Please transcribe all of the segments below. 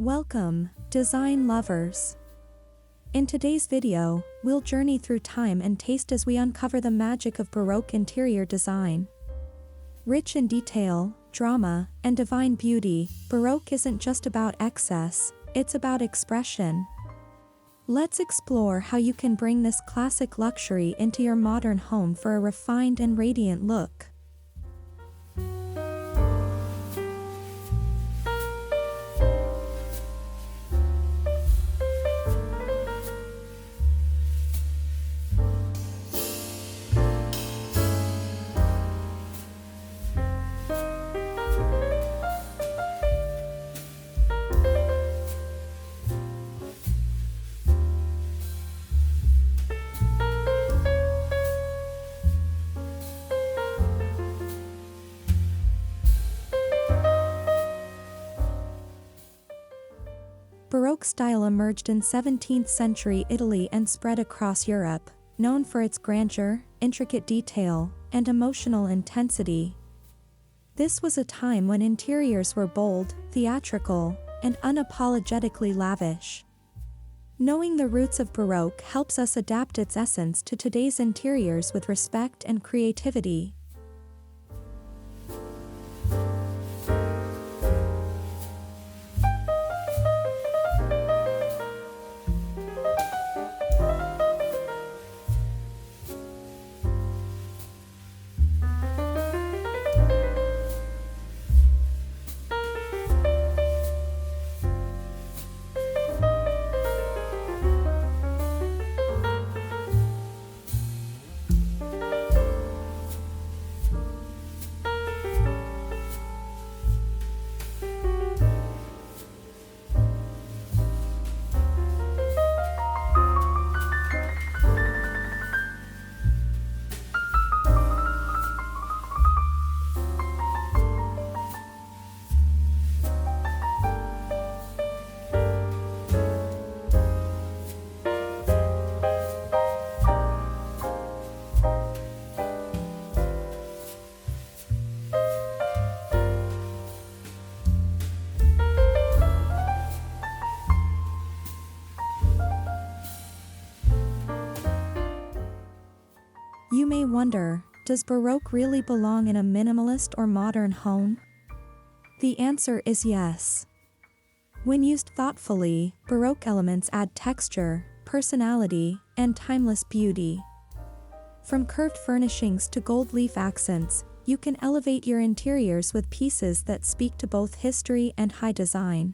Welcome, design lovers. In today's video, we'll journey through time and taste as we uncover the magic of Baroque interior design. Rich in detail, drama, and divine beauty, Baroque isn't just about excess, it's about expression. Let's explore how you can bring this classic luxury into your modern home for a refined and radiant look. Baroque style emerged in 17th century Italy and spread across Europe, known for its grandeur, intricate detail, and emotional intensity. This was a time when interiors were bold, theatrical, and unapologetically lavish. Knowing the roots of Baroque helps us adapt its essence to today's interiors with respect and creativity. You may wonder, does Baroque really belong in a minimalist or modern home? The answer is yes. When used thoughtfully, Baroque elements add texture, personality, and timeless beauty. From curved furnishings to gold leaf accents, you can elevate your interiors with pieces that speak to both history and high design.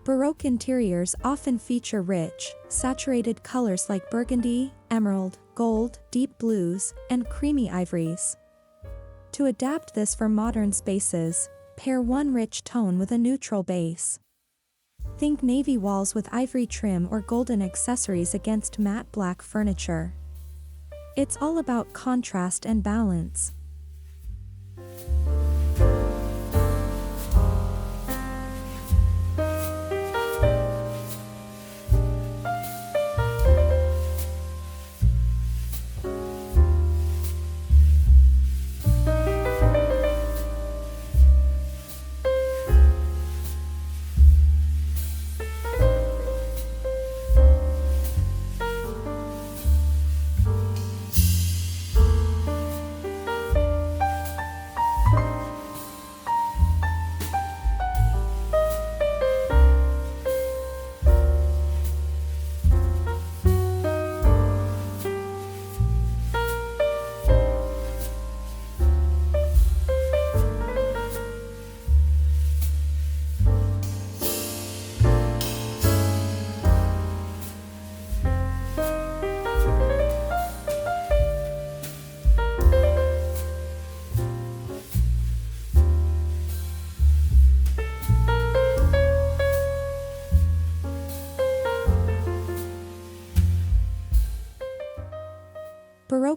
Baroque interiors often feature rich, saturated colors like burgundy, emerald, gold, deep blues, and creamy ivories. To adapt this for modern spaces, pair one rich tone with a neutral base. Think navy walls with ivory trim or golden accessories against matte black furniture. It's all about contrast and balance.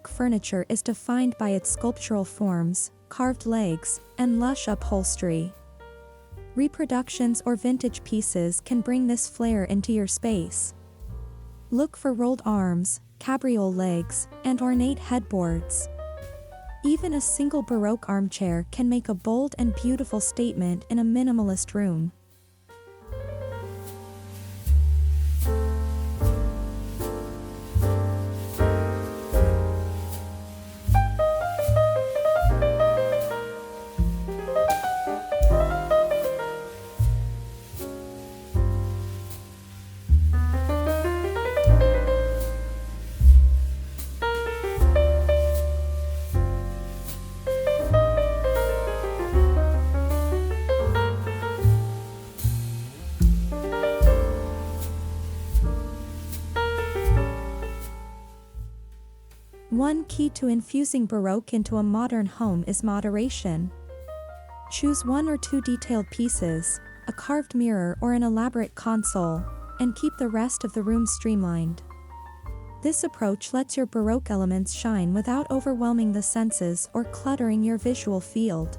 Baroque furniture is defined by its sculptural forms, carved legs, and lush upholstery. Reproductions or vintage pieces can bring this flair into your space. Look for rolled arms, cabriole legs, and ornate headboards. Even a single Baroque armchair can make a bold and beautiful statement in a minimalist room. One key to infusing Baroque into a modern home is moderation. Choose one or two detailed pieces, a carved mirror or an elaborate console, and keep the rest of the room streamlined. This approach lets your Baroque elements shine without overwhelming the senses or cluttering your visual field.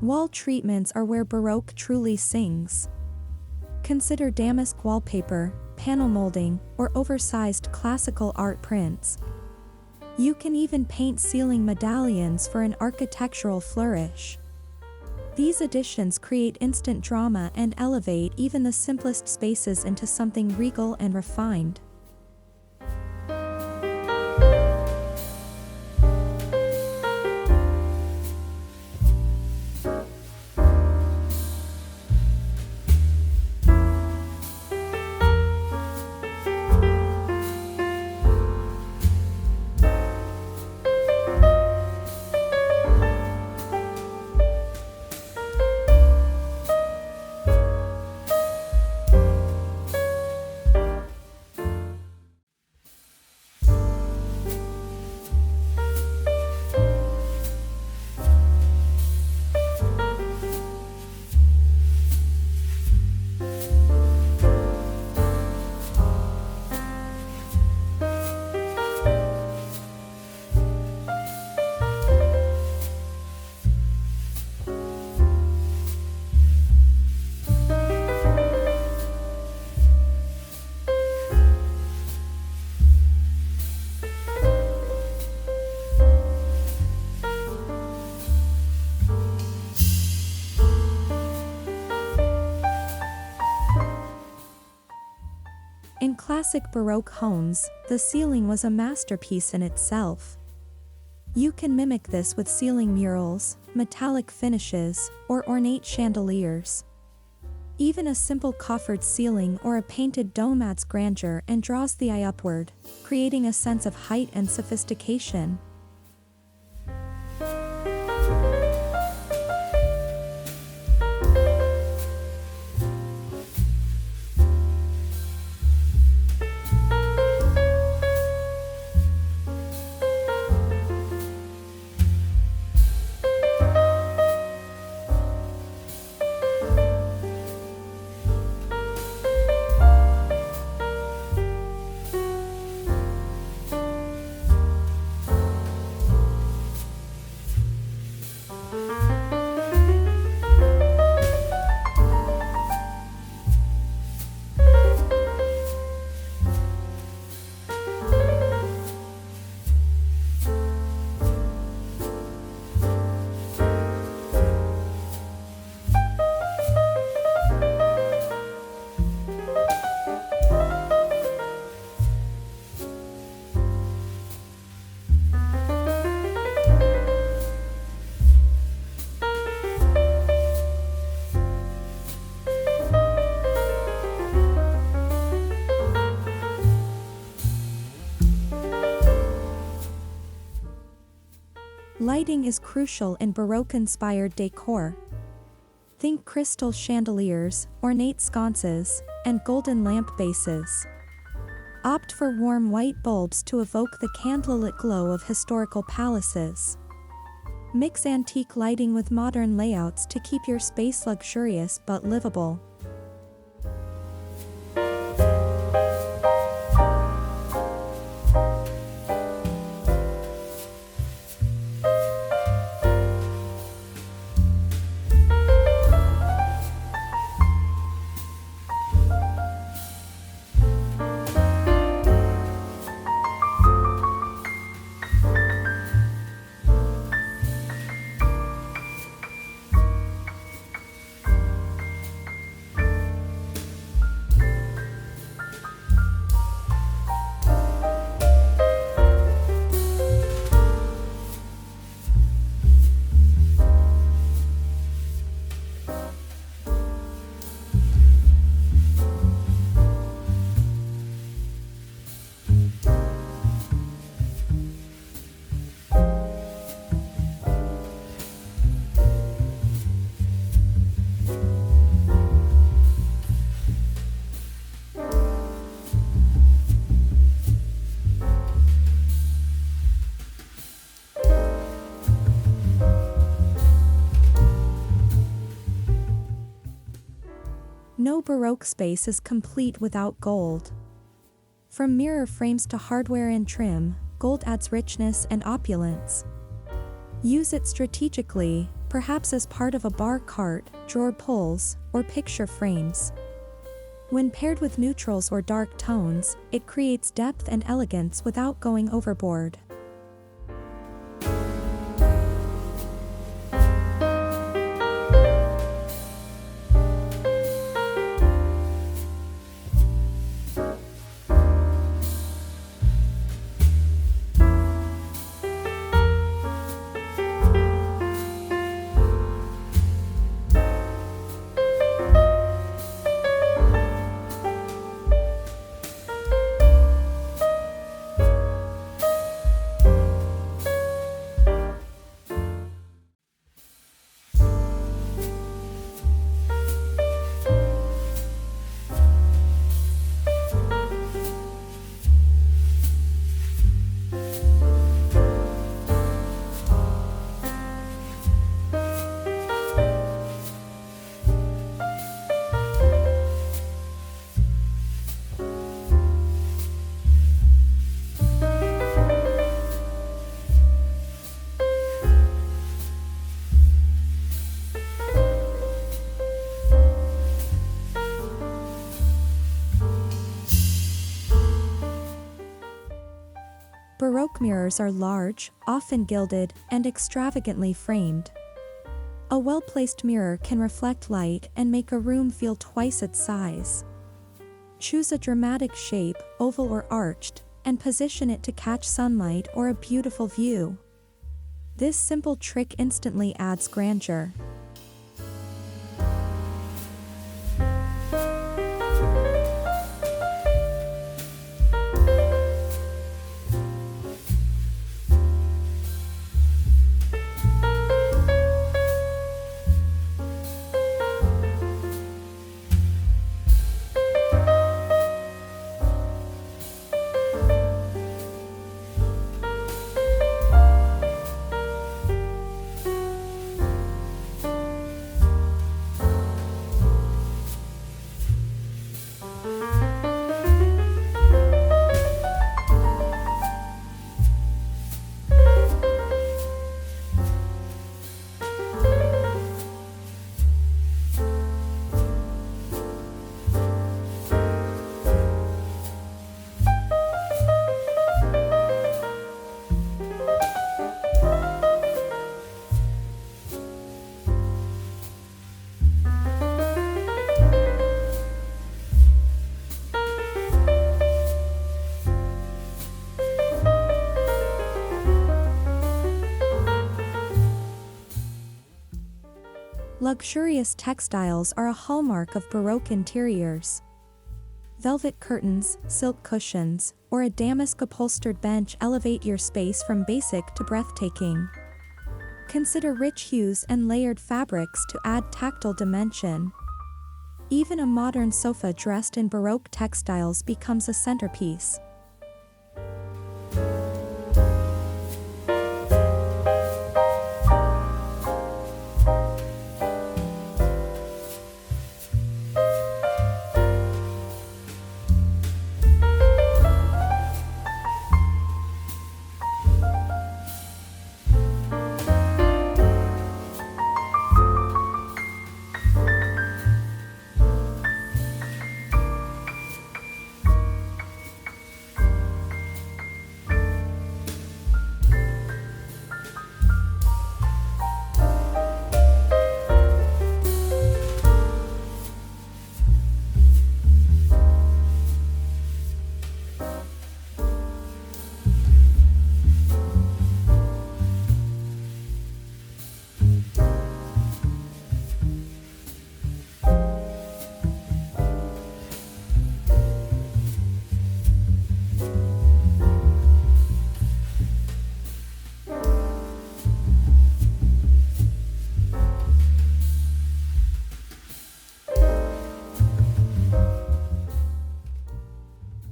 Wall treatments are where Baroque truly sings. Consider damask wallpaper, panel molding, or oversized classical art prints. You can even paint ceiling medallions for an architectural flourish. These additions create instant drama and elevate even the simplest spaces into something regal and refined. In classic Baroque homes, the ceiling was a masterpiece in itself. You can mimic this with ceiling murals, metallic finishes, or ornate chandeliers. Even a simple coffered ceiling or a painted dome adds grandeur and draws the eye upward, creating a sense of height and sophistication. Lighting is crucial in Baroque-inspired decor. Think crystal chandeliers, ornate sconces, and golden lamp bases. Opt for warm white bulbs to evoke the candlelit glow of historical palaces. Mix antique lighting with modern layouts to keep your space luxurious but livable. No Baroque space is complete without gold. From mirror frames to hardware and trim, gold adds richness and opulence. Use it strategically, perhaps as part of a bar cart, drawer pulls, or picture frames. When paired with neutrals or dark tones, it creates depth and elegance without going overboard. Baroque mirrors are large, often gilded, and extravagantly framed. A well-placed mirror can reflect light and make a room feel twice its size. Choose a dramatic shape, oval or arched, and position it to catch sunlight or a beautiful view. This simple trick instantly adds grandeur. Luxurious textiles are a hallmark of Baroque interiors. Velvet curtains, silk cushions, or a damask upholstered bench elevate your space from basic to breathtaking. Consider rich hues and layered fabrics to add tactile dimension. Even a modern sofa dressed in Baroque textiles becomes a centerpiece.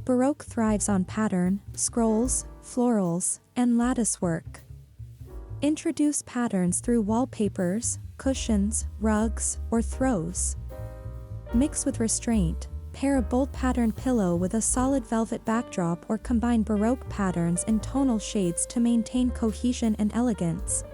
Baroque thrives on pattern, scrolls, florals, and lattice work. Introduce patterns through wallpapers, cushions, rugs, or throws. Mix with restraint, pair a bold pattern pillow with a solid velvet backdrop or combine Baroque patterns in tonal shades to maintain cohesion and elegance.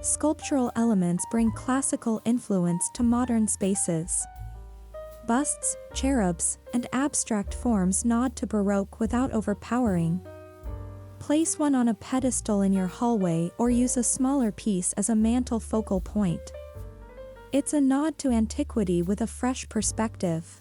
Sculptural elements bring classical influence to modern spaces. Busts, cherubs, and abstract forms nod to Baroque without overpowering. Place one on a pedestal in your hallway or use a smaller piece as a mantel focal point. It's a nod to antiquity with a fresh perspective.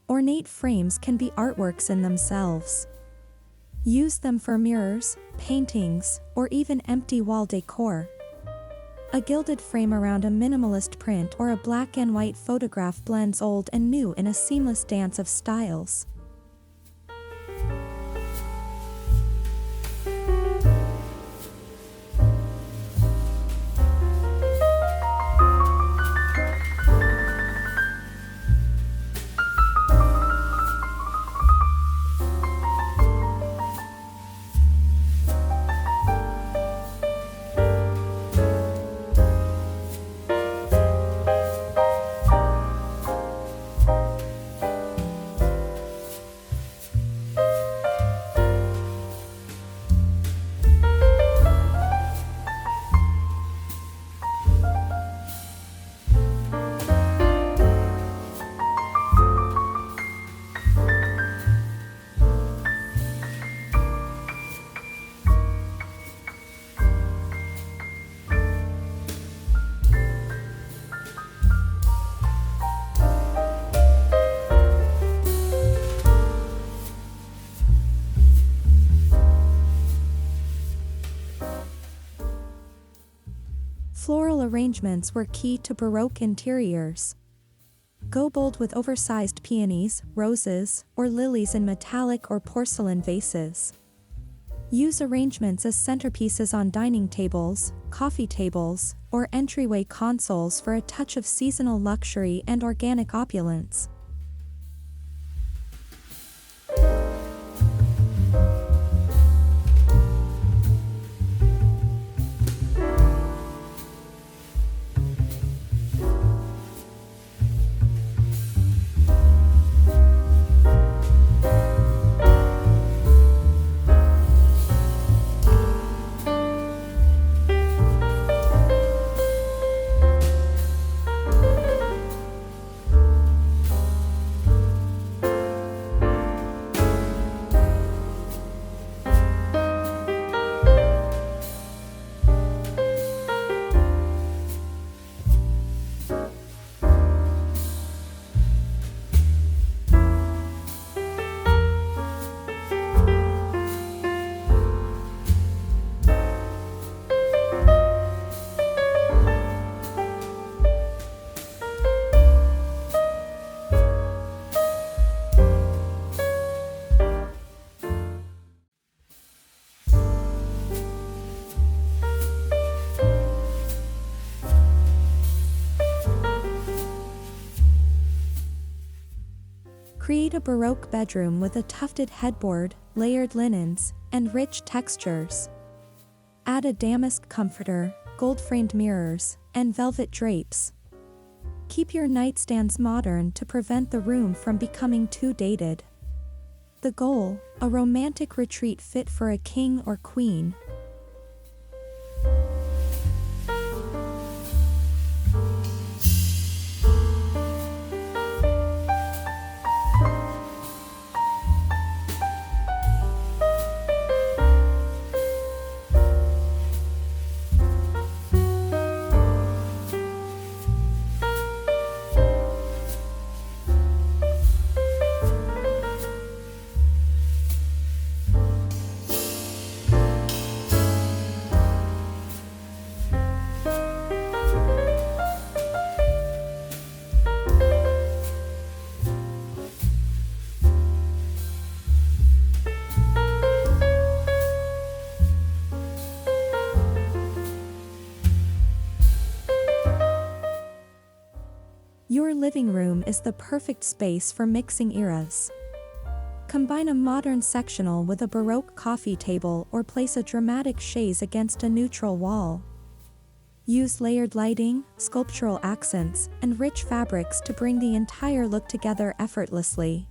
Ornate frames can be artworks in themselves. Use them for mirrors, paintings, or even empty wall decor. A gilded frame around a minimalist print or a black and white photograph blends old and new in a seamless dance of styles. Floral arrangements were key to Baroque interiors. Go bold with oversized peonies, roses, or lilies in metallic or porcelain vases. Use arrangements as centerpieces on dining tables, coffee tables, or entryway consoles for a touch of seasonal luxury and organic opulence. Create a Baroque bedroom with a tufted headboard, layered linens, and rich textures. Add a damask comforter, gold-framed mirrors, and velvet drapes. Keep your nightstands modern to prevent the room from becoming too dated. The goal: a romantic retreat fit for a king or queen. Your living room is the perfect space for mixing eras. Combine a modern sectional with a Baroque coffee table or place a dramatic chaise against a neutral wall. Use layered lighting, sculptural accents, and rich fabrics to bring the entire look together effortlessly.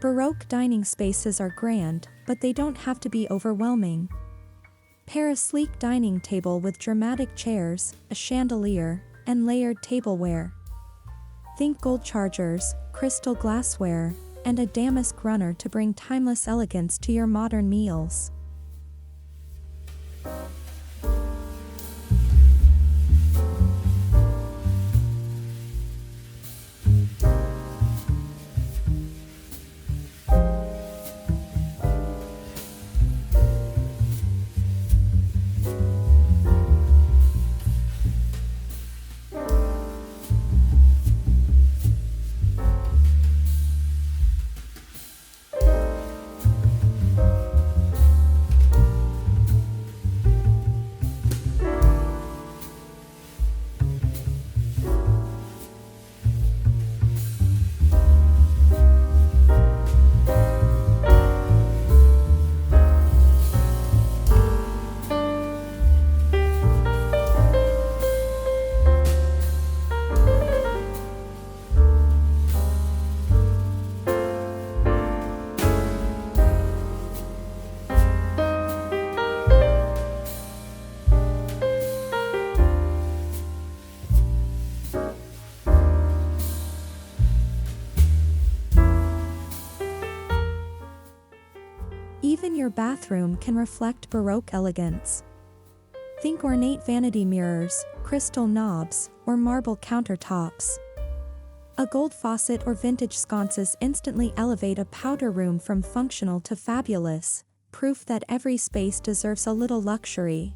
Baroque dining spaces are grand, but they don't have to be overwhelming. Pair a sleek dining table with dramatic chairs, a chandelier, and layered tableware. Think gold chargers, crystal glassware, and a damask runner to bring timeless elegance to your modern meals. Even your bathroom can reflect Baroque elegance. Think ornate vanity mirrors, crystal knobs, or marble countertops. A gold faucet or vintage sconces instantly elevate a powder room from functional to fabulous, proof that every space deserves a little luxury.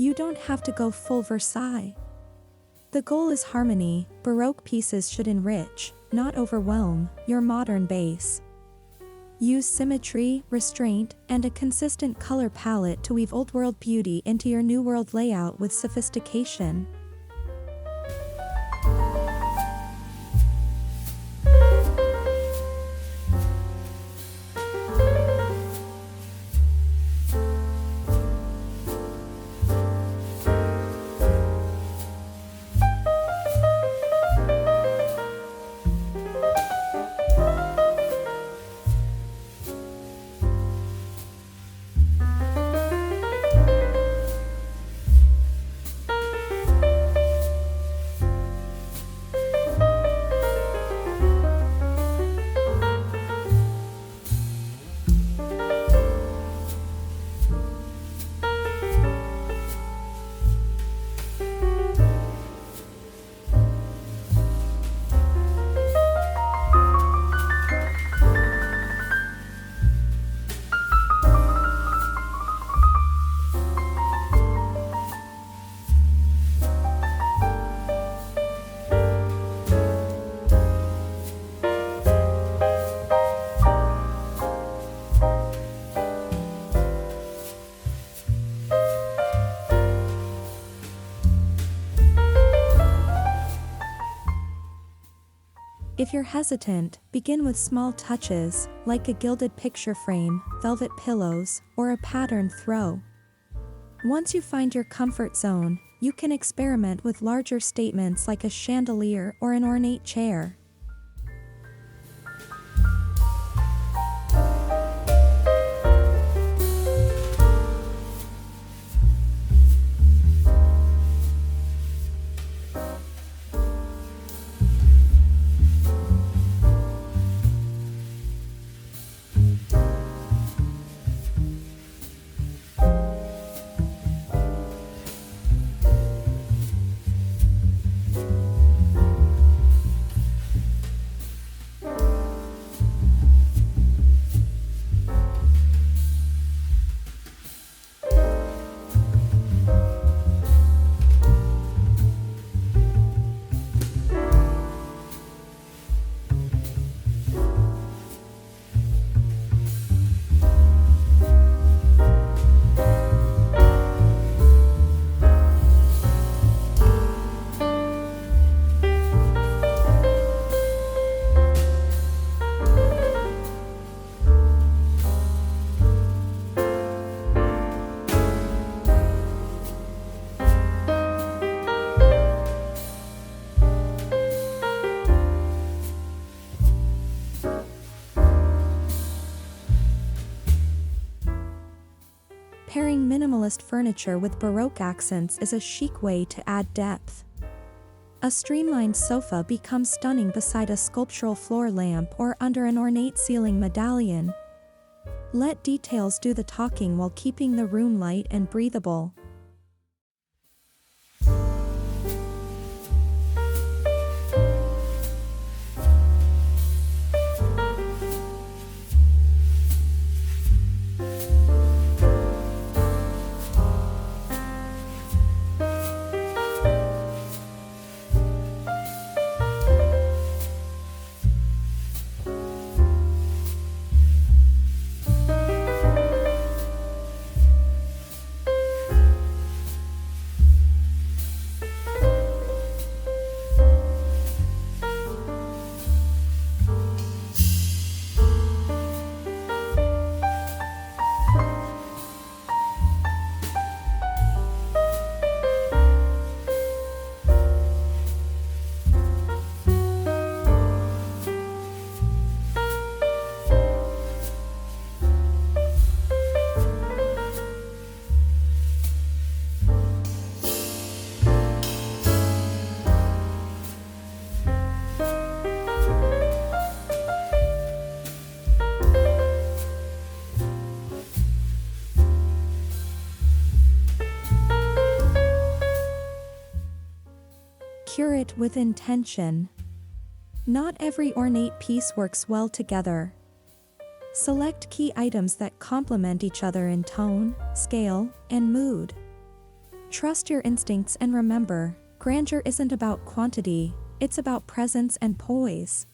You don't have to go full Versailles. The goal is harmony. Baroque pieces should enrich, not overwhelm, your modern base. Use symmetry, restraint, and a consistent color palette to weave old-world beauty into your new-world layout with sophistication. If you're hesitant, begin with small touches, like a gilded picture frame, velvet pillows, or a patterned throw. Once you find your comfort zone, you can experiment with larger statements like a chandelier or an ornate chair. Pairing minimalist furniture with Baroque accents is a chic way to add depth. A streamlined sofa becomes stunning beside a sculptural floor lamp or under an ornate ceiling medallion. Let details do the talking while keeping the room light and breathable. Curate with intention. Not every ornate piece works well together. Select key items that complement each other in tone, scale, and mood. Trust your instincts and remember, grandeur isn't about quantity, it's about presence and poise.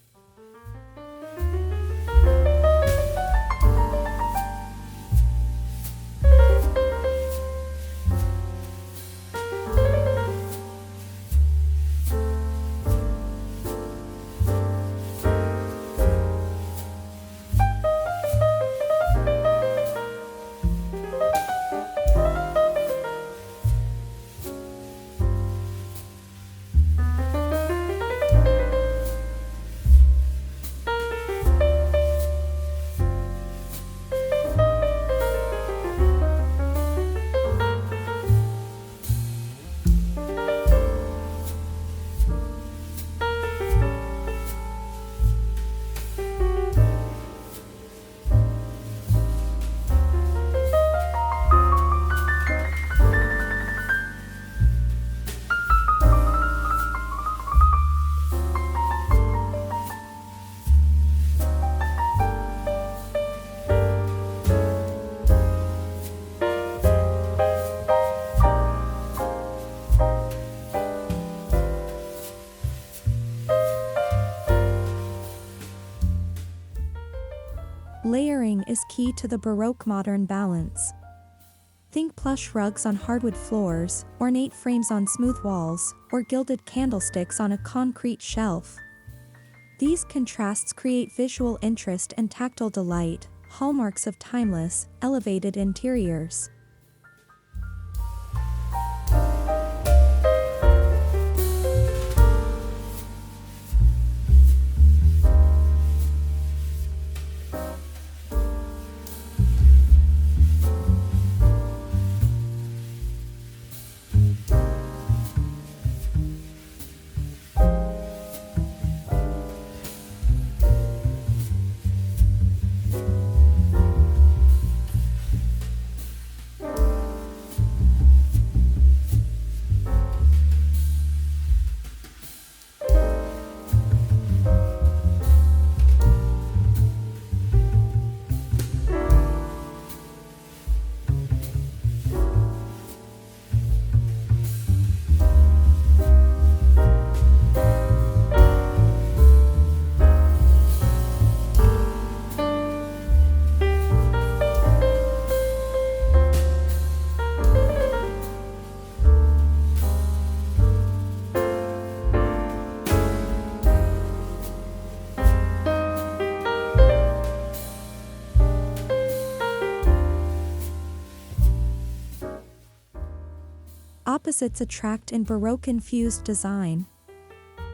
Layering is key to the Baroque-modern balance. Think plush rugs on hardwood floors, ornate frames on smooth walls, or gilded candlesticks on a concrete shelf. These contrasts create visual interest and tactile delight, hallmarks of timeless, elevated interiors. Opposites attract in Baroque-infused design.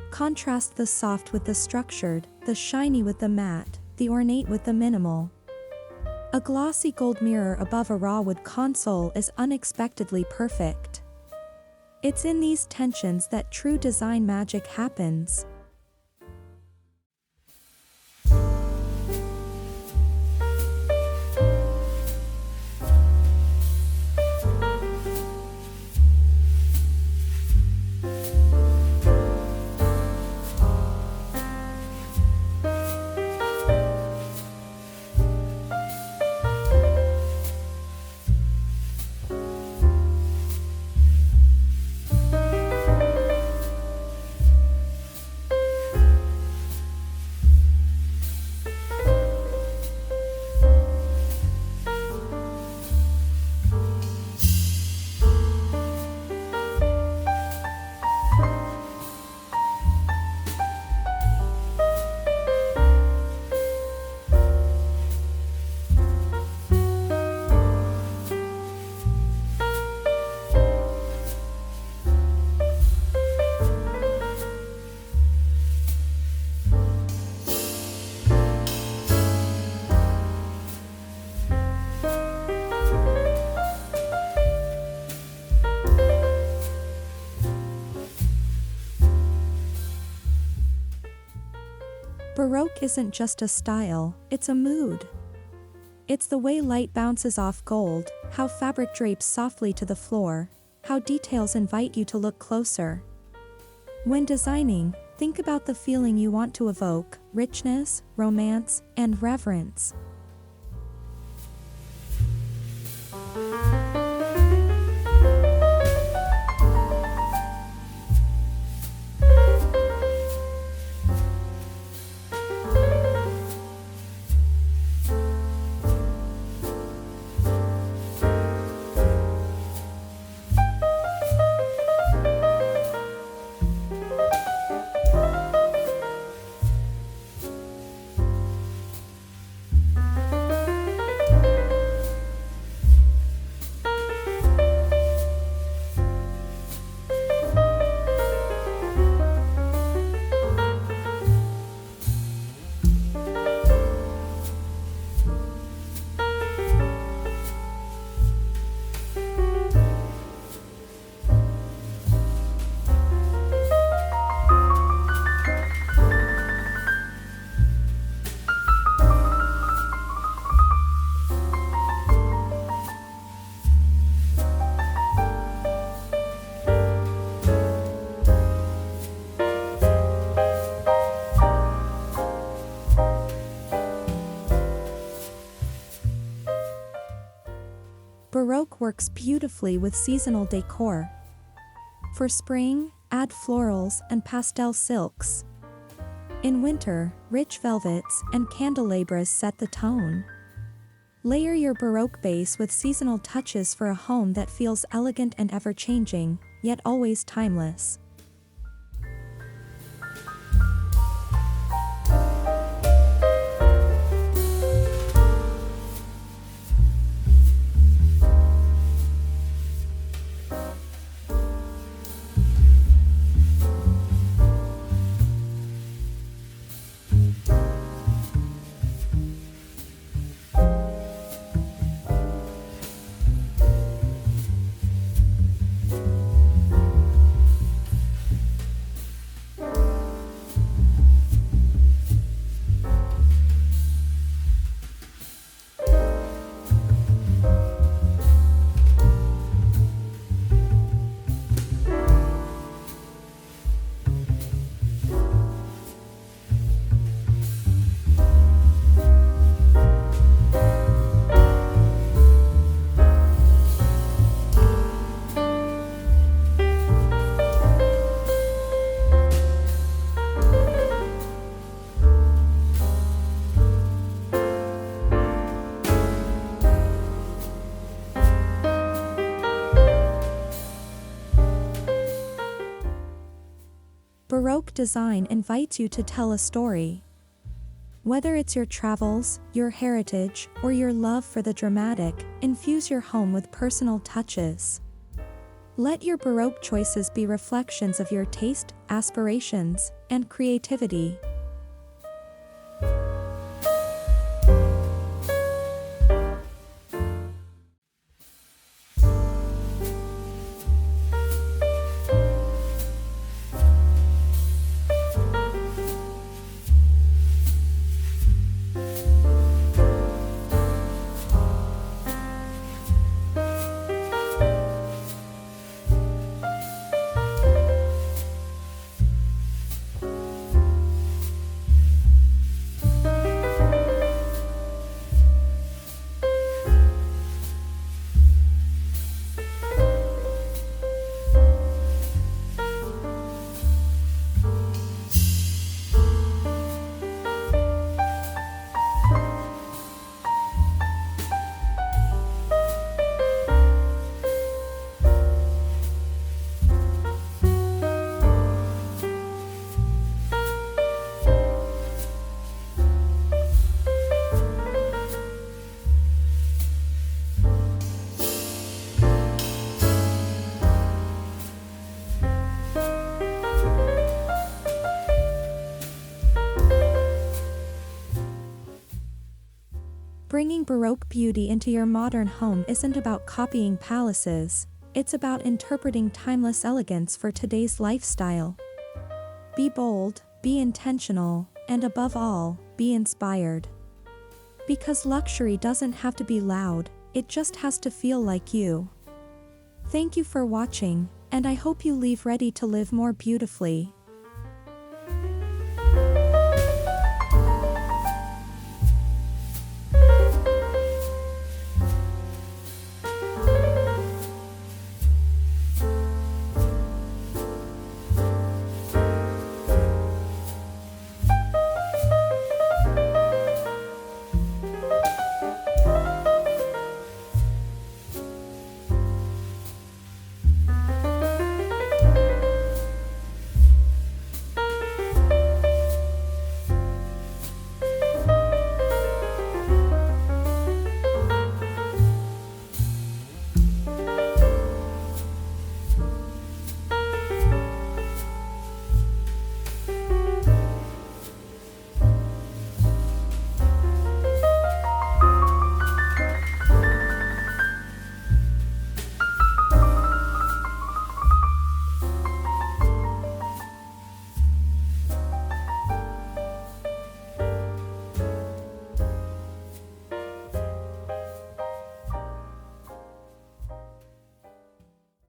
Contrast the soft with the structured, the shiny with the matte, the ornate with the minimal. A glossy gold mirror above a raw wood console is unexpectedly perfect. It's in these tensions that true design magic happens. Baroque isn't just a style, it's a mood. It's the way light bounces off gold, how fabric drapes softly to the floor, how details invite you to look closer. When designing, think about the feeling you want to evoke: richness, romance, and reverence. Baroque works beautifully with seasonal decor. For spring, add florals and pastel silks. In winter, rich velvets and candelabras set the tone. Layer your Baroque base with seasonal touches for a home that feels elegant and ever-changing, yet always timeless. Baroque design invites you to tell a story. Whether it's your travels, your heritage, or your love for the dramatic, infuse your home with personal touches. Let your Baroque choices be reflections of your taste, aspirations, and creativity. Bringing Baroque beauty into your modern home isn't about copying palaces, it's about interpreting timeless elegance for today's lifestyle. Be bold, be intentional, and above all, be inspired. Because luxury doesn't have to be loud, it just has to feel like you. Thank you for watching, and I hope you leave ready to live more beautifully.